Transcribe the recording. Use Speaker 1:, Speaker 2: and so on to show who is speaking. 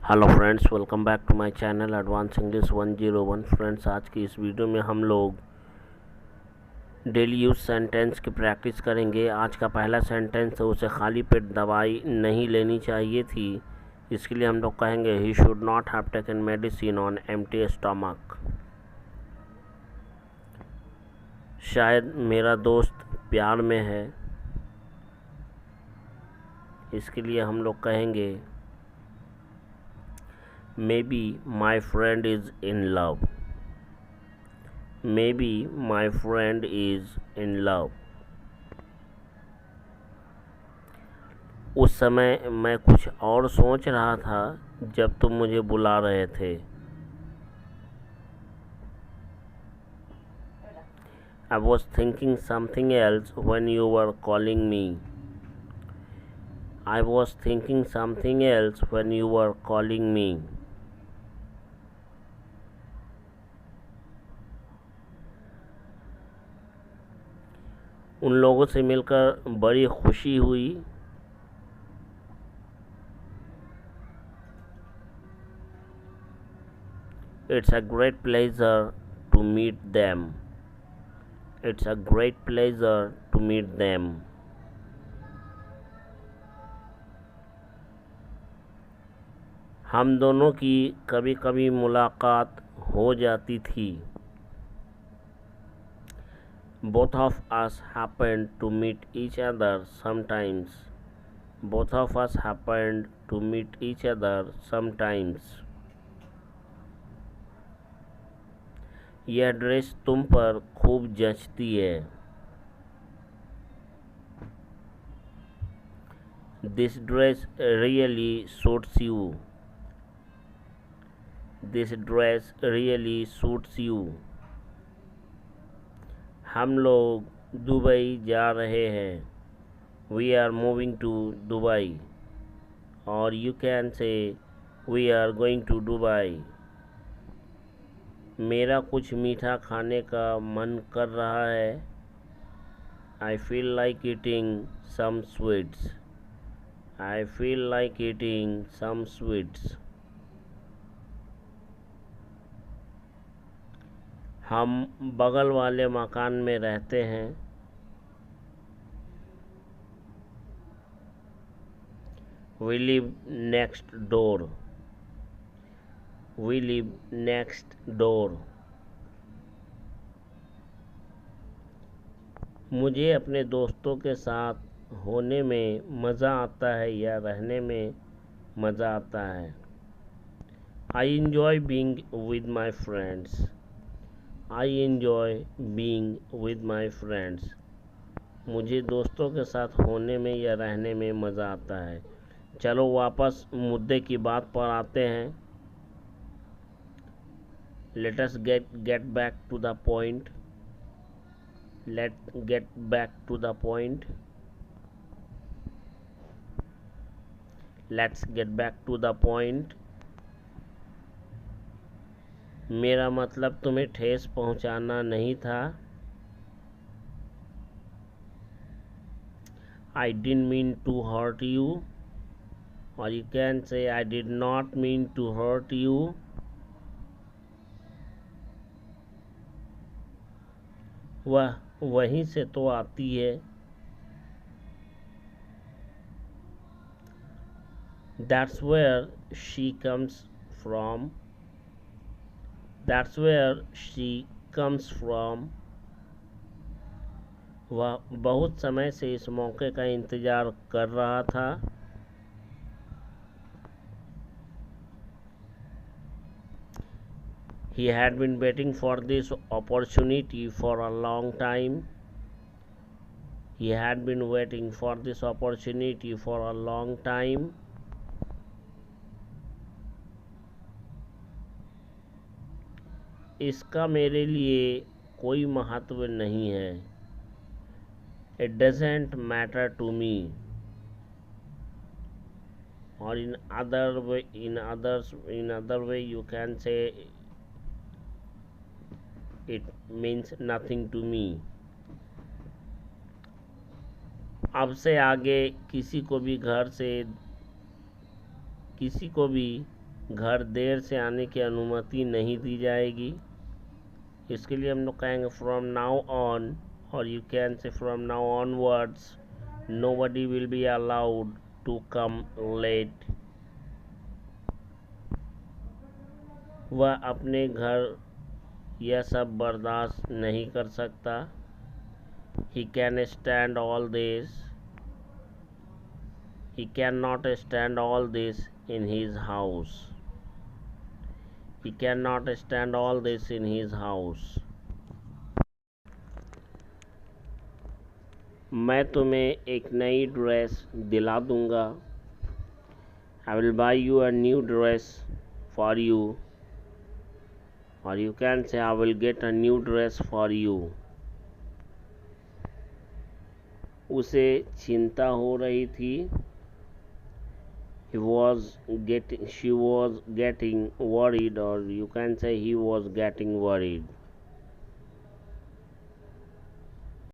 Speaker 1: Hello friends, welcome back to my channel advance English 101। Friends, आज की इस video में हम लोग डेली यूज सेंटेंस की प्रैक्टिस करेंगे। आज का पहला सेंटेंस है, उसे खाली पेट दवाई नहीं लेनी चाहिए थी। इसके लिए हम लोग कहेंगे he should not have taken medicine on empty stomach. शायद मेरा दोस्त प्यार में है। इसके लिए हम लोग कहेंगे maybe my friend is in love। maybe my friend is in love। उस समय मैं कुछ और सोच रहा था जब तुम मुझे बुला रहे थे। I was thinking something else when you were calling me। I was thinking something else when you were calling me। उन लोगों से मिलकर बड़ी खुशी हुई। It's a great pleasure to meet them। It's a great pleasure to meet them। हम दोनों की कभी कभी मुलाकात हो जाती थी। Both of us happened to meet each other sometimes। Both of us happened to meet each other sometimes। यह ड्रेस तुम पर खूब जचती है। This dress really suits you। This dress really suits you। हम लोग दुबई जा रहे हैं। We are moving to Dubai। और you can say we are going to Dubai। मेरा कुछ मीठा खाने का मन कर रहा है। I feel like eating some sweets। I feel like eating some sweets। हम बगल वाले मकान में रहते हैं। We live next door। We live next door। मुझे अपने दोस्तों के साथ होने में मज़ा आता है या रहने में मज़ा आता है। I enjoy being with my friends। I enjoy being with my friends। मुझे दोस्तों के साथ होने में या रहने में मज़ा आता है। चलो वापस मुद्दे की बात पर आते हैं। Let us get back to the point। Let's get back to the point। Let's get back to the point। मेरा मतलब तुम्हें ठेस पहुंचाना नहीं था। I didn't mean to hurt you। or you can say I did not mean to hurt you। वह वहीं से तो आती है। That's where she comes from। That's where she comes from। वह बहुत समय से इस मौके का इंतज़ार कर रहा था। He had been waiting for this opportunity for a long time। He had been waiting for this opportunity for a long time। इसका मेरे लिए कोई महत्व नहीं है। It doesn't matter to me। or in other way you can say it means nothing to me। अब से आगे किसी को भी घर देर से आने की अनुमति नहीं दी जाएगी। इसके लिए हम लोग कहेंगे फ्रॉम नाउ ऑन, और you can say from now onwards nobody will be allowed to come late. वह अपने घर यह सब बर्दाश्त नहीं कर सकता। He can stand all this. He cannot stand all this in his house. He cannot stand all this in his house. मैं तुम्हें एक नई ड्रेस दिला दूंगा। I will buy you a new dress for you. Or you can say I will get a new dress for you. उसे चिंता हो रही थी। She was getting worried, or you can say he was getting worried.